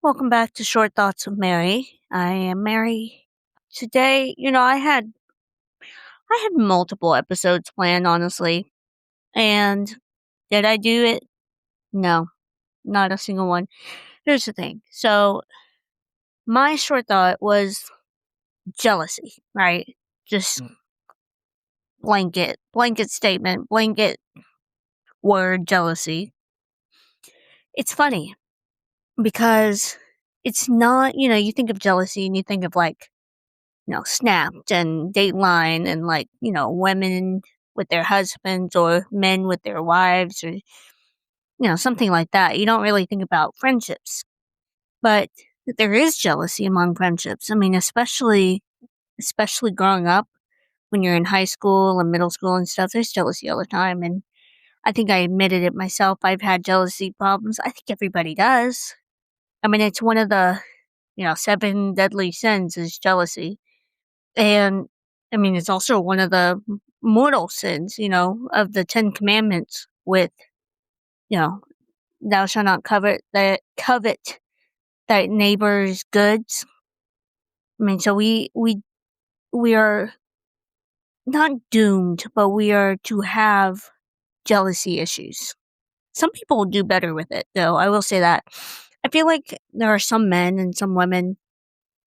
Welcome back to Short Thoughts with Mary. I am Mary. Today, I had multiple episodes planned, honestly. And did I do it? No, not a single one. Here's the thing. So, my short thought was jealousy, right? Just blanket statement, blanket word jealousy. It's funny because it's not, you think of jealousy and you think of Snapped and Dateline and women with their husbands or men with their wives or, something like that. You don't really think about friendships, but there is jealousy among friendships. I mean, especially growing up when you're in high school and middle school and stuff, there's jealousy all the time. And I think I admitted it myself. I've had jealousy problems. I think everybody does. I mean, it's one of the, seven deadly sins is jealousy. And, I mean, it's also one of the mortal sins, of the 10 commandments with, you know, thou shalt not covet thy neighbor's goods. I mean, so we are not doomed, but we are to have jealousy issues. Some people do better with it, though. I will say that. I feel like there are some men and some women.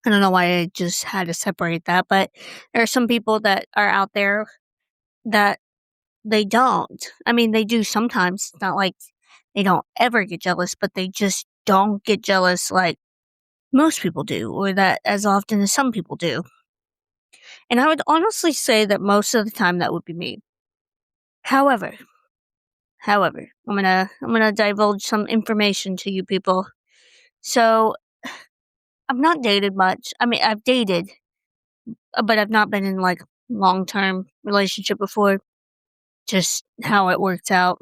I don't know why I just had to separate that, but there are some people that are out there that they don't. I mean, they do sometimes. It's not like they don't ever get jealous, but they just don't get jealous like most people do, or that as often as some people do. And I would honestly say that most of the time that would be me. However, I'm gonna divulge some information to you people. So I've not dated much. I mean, I've dated, but I've not been in like long term relationship before. Just how it works out.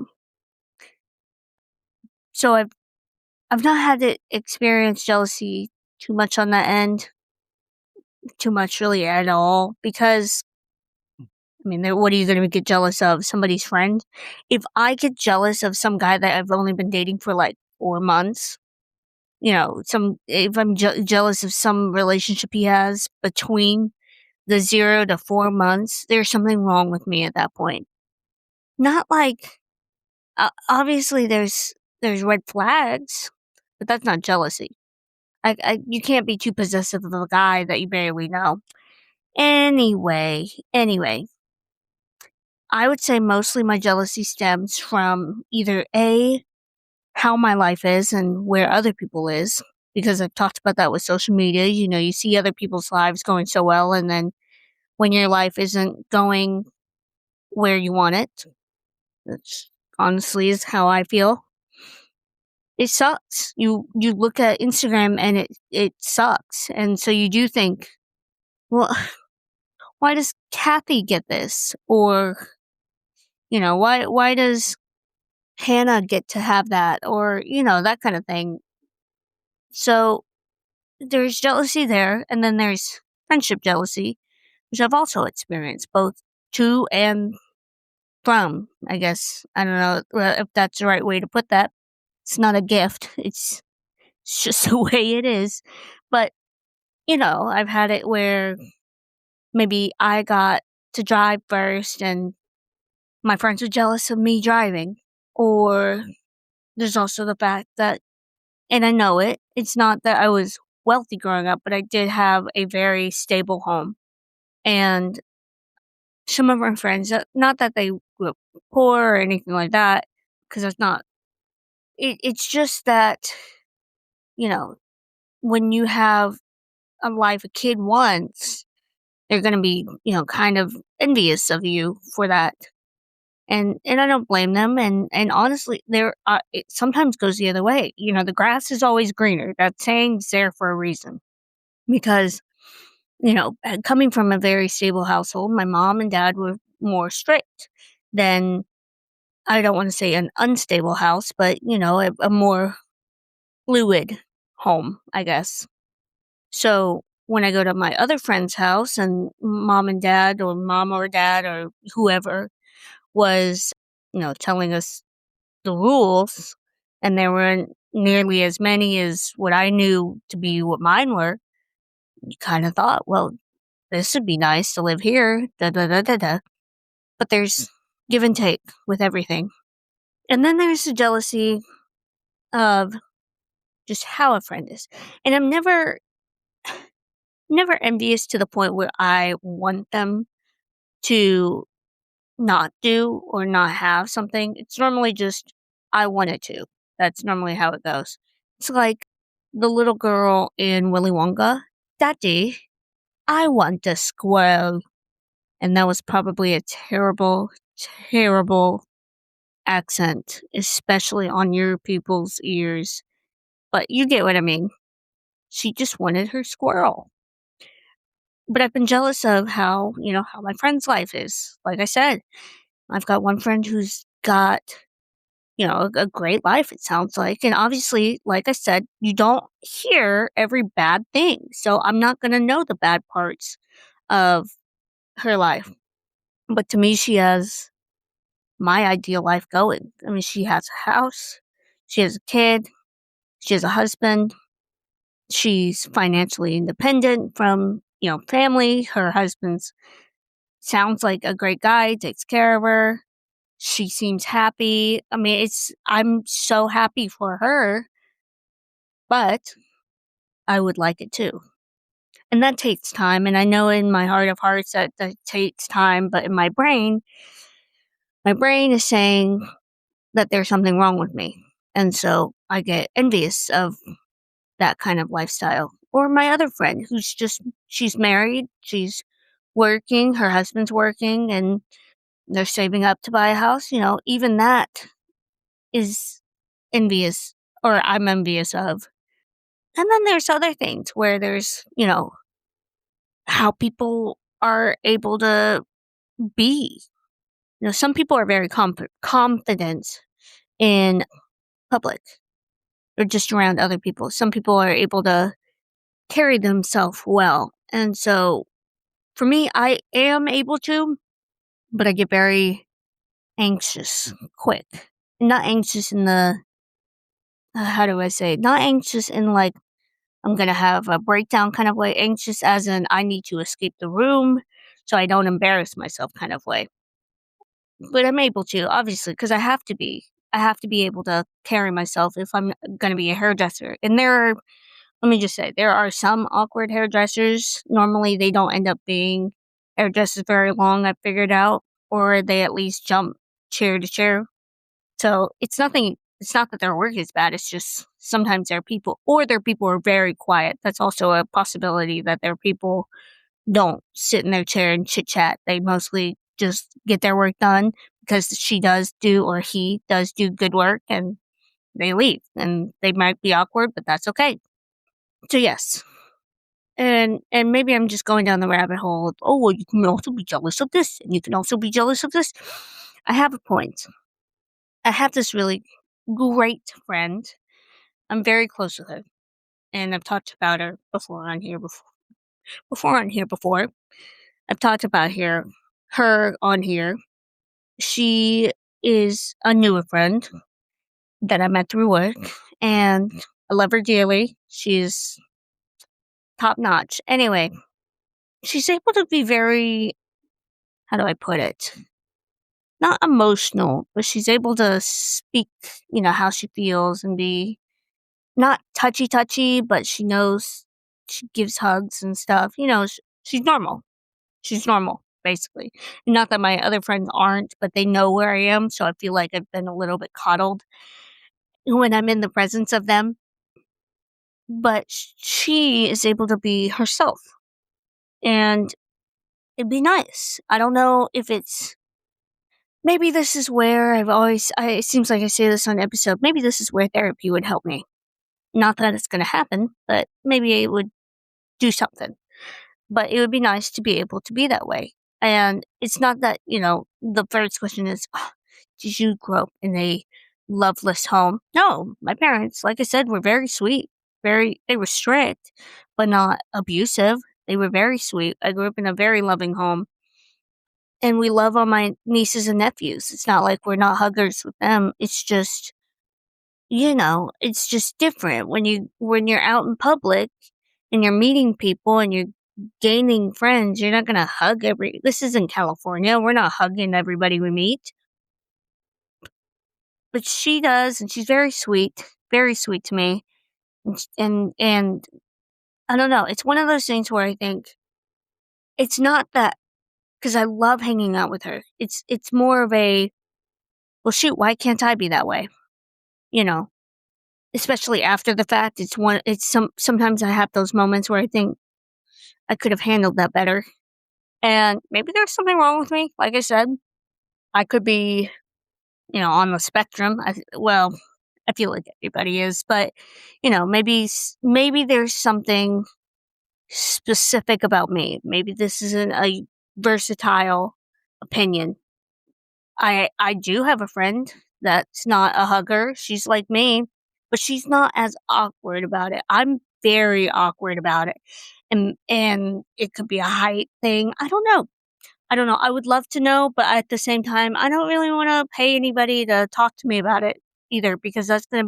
So I've not had to experience jealousy too much on that end, too much really at all, because I mean, what are you going to get jealous of? Somebody's friend? If I get jealous of some guy that I've only been dating for like 4 months, if I'm jealous of some relationship he has between the 0 to 4 months, there's something wrong with me at that point. Not like, obviously there's red flags, but that's not jealousy. You can't be too possessive of a guy that you barely know. Anyway, I would say mostly my jealousy stems from either A, how my life is and where other people is, because I've talked about that with social media. You see other people's lives going so well, and then when your life isn't going where you want it, which honestly is how I feel. It sucks. You look at Instagram and it sucks. And so you do think, well, why does Kathy get this? Or, why does Hannah get to have that? Or, that kind of thing. So there's jealousy there, and then there's friendship jealousy, which I've also experienced, both to and from, I guess. I don't know if that's the right way to put that. It's not a gift. It's just the way it is. But, I've had it where maybe I got to drive first and my friends are jealous of me driving. Or there's also the fact that, and I know it's not that I was wealthy growing up, but I did have a very stable home. And some of my friends, not that they were poor or anything like that, because that's not, it's just that, you know, when you have a life a kid wants, they're going to be, kind of envious of you for that. And I don't blame them. And honestly, it sometimes goes the other way. The grass is always greener. That saying's there for a reason. Because, coming from a very stable household, my mom and dad were more strict than, I don't want to say an unstable house, but, a more fluid home, I guess. So when I go to my other friend's house and mom and dad or mom or dad or whoever was, telling us the rules and they were nearly as many as what I knew to be what mine were, you kind of thought, well, this would be nice to live here, da da da da da. But there's give and take with everything. And then there's the jealousy of just how a friend is. And I'm never envious to the point where I want them to not do or not have something. It's normally just I wanted to. That's normally how it goes. It's like the little girl in Willy Wonka. Daddy, I want a squirrel. And that was probably a terrible, terrible accent, especially on your people's ears. But you get what I mean. She just wanted her squirrel. But I've been jealous of how my friend's life is. Like I said, I've got one friend who's got, a great life, it sounds like. And obviously, like I said, you don't hear every bad thing. So I'm not going to know the bad parts of her life. But to me, she has my ideal life going. I mean, she has a house, she has a kid, she has a husband, she's financially independent from, family. Her husband's sounds like a great guy, takes care of her. She seems happy. I mean, I'm so happy for her, but I would like it too. And that takes time. And I know in my heart of hearts that takes time, but in my brain is saying that there's something wrong with me. And so I get envious of that kind of lifestyle. Or my other friend she's married, she's working, her husband's working, and they're saving up to buy a house. Even that is envious, or I'm envious of. And then there's other things where there's, how people are able to be. Some people are very confident in public or just around other people. Some people are able to carry themselves well. And so for me, I am able to, but I get very anxious quick. Not anxious in the, how do I say, not anxious in like, I'm going to have a breakdown kind of way, anxious as in I need to escape the room so I don't embarrass myself kind of way. But I'm able to, obviously, because I have to be. I have to be able to carry myself if I'm going to be a hairdresser. And let me just say, there are some awkward hairdressers. Normally, they don't end up being hairdressers very long, I've figured out, or they at least jump chair to chair. So it's not that their work is bad, it's just sometimes their people are very quiet. That's also a possibility that their people don't sit in their chair and chit chat. They mostly just get their work done because she does do or he does do good work and they leave. And they might be awkward, but that's okay. So yes. And maybe I'm just going down the rabbit hole of, oh, well, you can also be jealous of this and you can also be jealous of this. I have a point. I have this really great friend. I'm very close with her. And I've talked about her before on here before. I've talked about her on here. She is a newer friend that I met through work, and I love her dearly. She's top notch. Anyway, she's able to be very, how do I put it? Not emotional, but she's able to speak, how she feels and be not touchy, but she knows she gives hugs and stuff. She's normal. She's normal, basically. Not that my other friends aren't, but they know where I am, so I feel like I've been a little bit coddled when I'm in the presence of them. But she is able to be herself. And it'd be nice. I don't know if maybe this is where it seems like I say this on episode, maybe this is where therapy would help me. Not that it's going to happen, but maybe it would do something. But it would be nice to be able to be that way. And it's not that, the first question is, did you grow up in a loveless home? No, my parents, like I said, were very sweet. They were strict, but not abusive. They were very sweet. I grew up in a very loving home. And we love all my nieces and nephews. It's not like we're not huggers with them. It's just it's just different when you're out in public and you're meeting people and you're gaining friends. You're not gonna hug every. This isn't California. We're not hugging everybody we meet, but she does, and she's very sweet to me. And I don't know. It's one of those things where I think it's not that because I love hanging out with her. It's more of a well, shoot, why can't I be that way? You know, especially after the fact. Sometimes I have those moments where I think I could have handled that better. And maybe there's something wrong with me. Like I said, I could be, on the spectrum. Well, I feel like everybody is, but maybe there's something specific about me. Maybe this isn't a versatile opinion. I do have a friend that's not a hugger. She's like me, but she's not as awkward about it. I'm very awkward about it. And it could be a height thing. I don't know. I don't know. I would love to know, but at the same time, I don't really want to pay anybody to talk to me about it either because that's not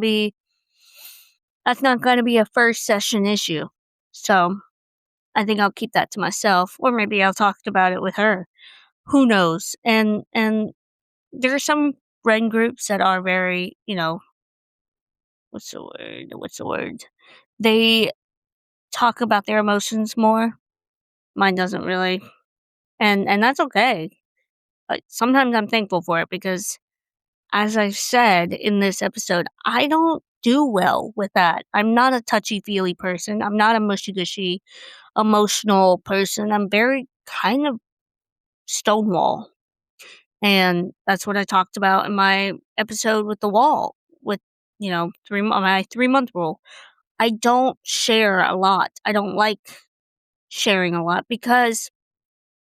going to be a first session issue. So, I think I'll keep that to myself or maybe I'll talk about it with her. Who knows? And there are some friend groups that are very, what's the word? What's the word? They talk about their emotions more. Mine doesn't really. And that's okay. But sometimes I'm thankful for it because as I've said in this episode, I don't do well with that. I'm not a touchy-feely person. I'm not a mushy-gushy emotional person. I'm very kind of stonewall. And that's what I talked about in my episode with the wall with, my 3-month rule. I don't share a lot. I don't like sharing a lot because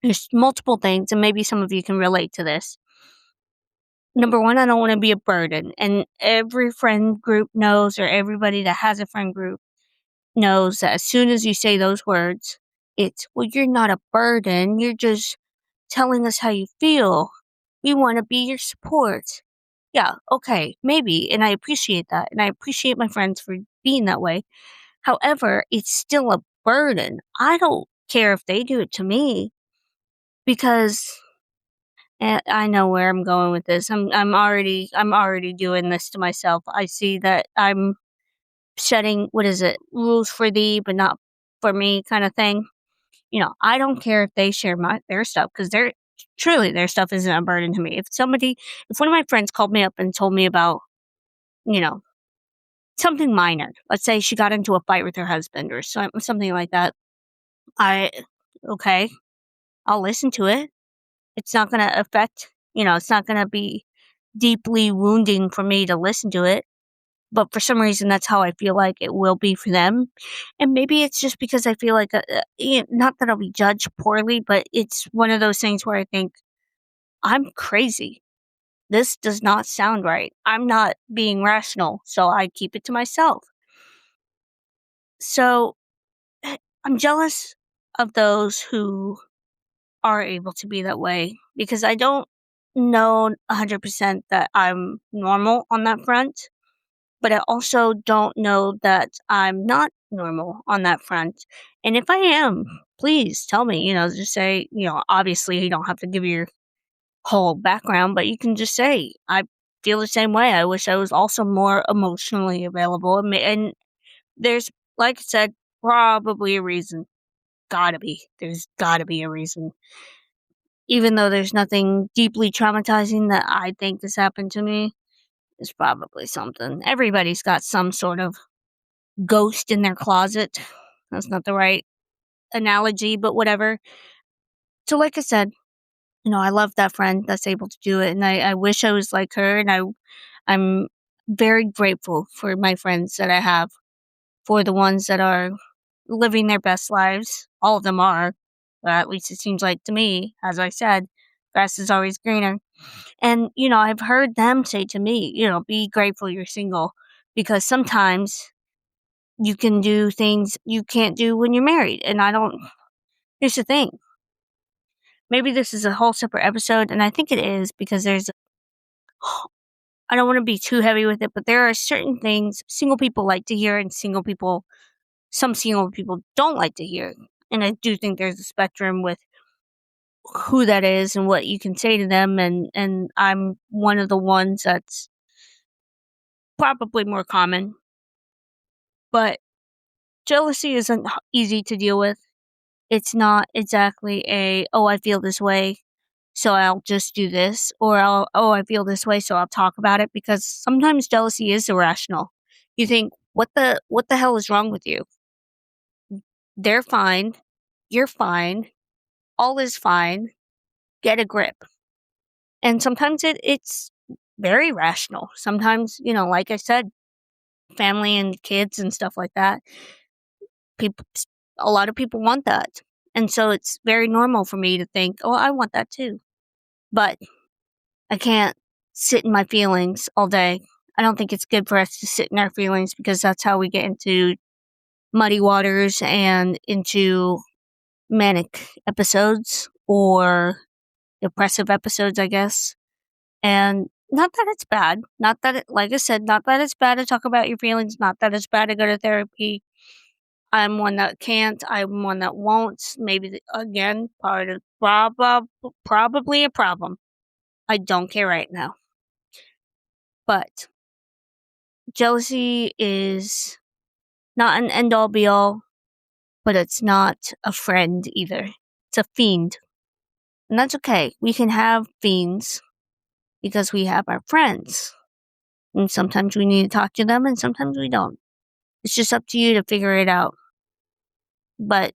there's multiple things, and maybe some of you can relate to this. Number one, I don't want to be a burden. And every friend group knows, or everybody that has a friend group knows that as soon as you say those words, well, you're not a burden. You're just telling us how you feel. We want to be your support. Yeah, okay, maybe. And I appreciate that. And I appreciate my friends for being that way. However, it's still a burden. I don't care if they do it to me because I know where I'm going with this. I'm already doing this to myself. I see that I'm setting what is it? Rules for thee but not for me kind of thing. I don't care if they share their stuff because their stuff isn't a burden to me. If one of my friends called me up and told me about, you know, something minor, let's say she got into a fight with her husband or something like that, I okay, I'll listen to it. It's not going to it's not going to be deeply wounding for me to listen to it. But for some reason, that's how I feel like it will be for them. And maybe it's just because I feel like, not that I'll be judged poorly, but it's one of those things where I think, I'm crazy. This does not sound right. I'm not being rational, so I keep it to myself. So I'm jealous of those who are able to be that way because I don't know 100% that I'm normal on that front. But I also don't know that I'm not normal on that front. And if I am, please tell me, just say, obviously you don't have to give your whole background, but you can just say, I feel the same way. I wish I was also more emotionally available. And there's, like I said, probably a reason. Gotta be. There's gotta be a reason. Even though there's nothing deeply traumatizing that I think has happened to me, there's probably something. Everybody's got some sort of ghost in their closet. That's not the right analogy, but whatever. So, like I said, I love that friend that's able to do it, and I wish I was like her. And I'm very grateful for my friends that I have, for the ones that are living their best lives. All of them are, but at least it seems like to me, as I said, grass is always greener. And I've heard them say to me, be grateful you're single, because sometimes you can do things you can't do when you're married. And I don't, here's the thing. Maybe this is a whole separate episode, and I think it is because I don't want to be too heavy with it, but there are certain things single people like to hear and some single people don't like to hear. And I do think there's a spectrum with who that is and what you can say to them, and I'm one of the ones that's probably more common. But jealousy isn't easy to deal with. It's not exactly oh, I feel this way, so I'll just do this, or oh, I feel this way, so I'll talk about it, because sometimes jealousy is irrational. You think, what the hell is wrong with you? They're fine. You're fine. All is fine. Get a grip. And sometimes it's very rational. Sometimes, like I said, family and kids and stuff like that, people, a lot of people want that. And so it's very normal for me to think, oh, I want that too. But I can't sit in my feelings all day. I don't think it's good for us to sit in our feelings, because that's how we get into muddy waters and into manic episodes or depressive episodes, I guess. And not that it's bad. Not that like I said, not that it's bad to talk about your feelings. Not that it's bad to go to therapy. I'm one that can't. I'm one that won't. Maybe, again, part of probably a problem. I don't care right now. But jealousy is not an end all be all, but it's not a friend either. It's a fiend. And that's okay. We can have fiends because we have our friends. And sometimes we need to talk to them and sometimes we don't. It's just up to you to figure it out. But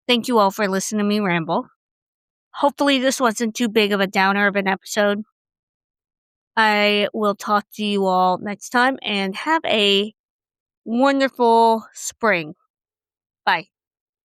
thank you all for listening to me ramble. Hopefully this wasn't too big of a downer of an episode. I will talk to you all next time, and have a wonderful spring. Bye.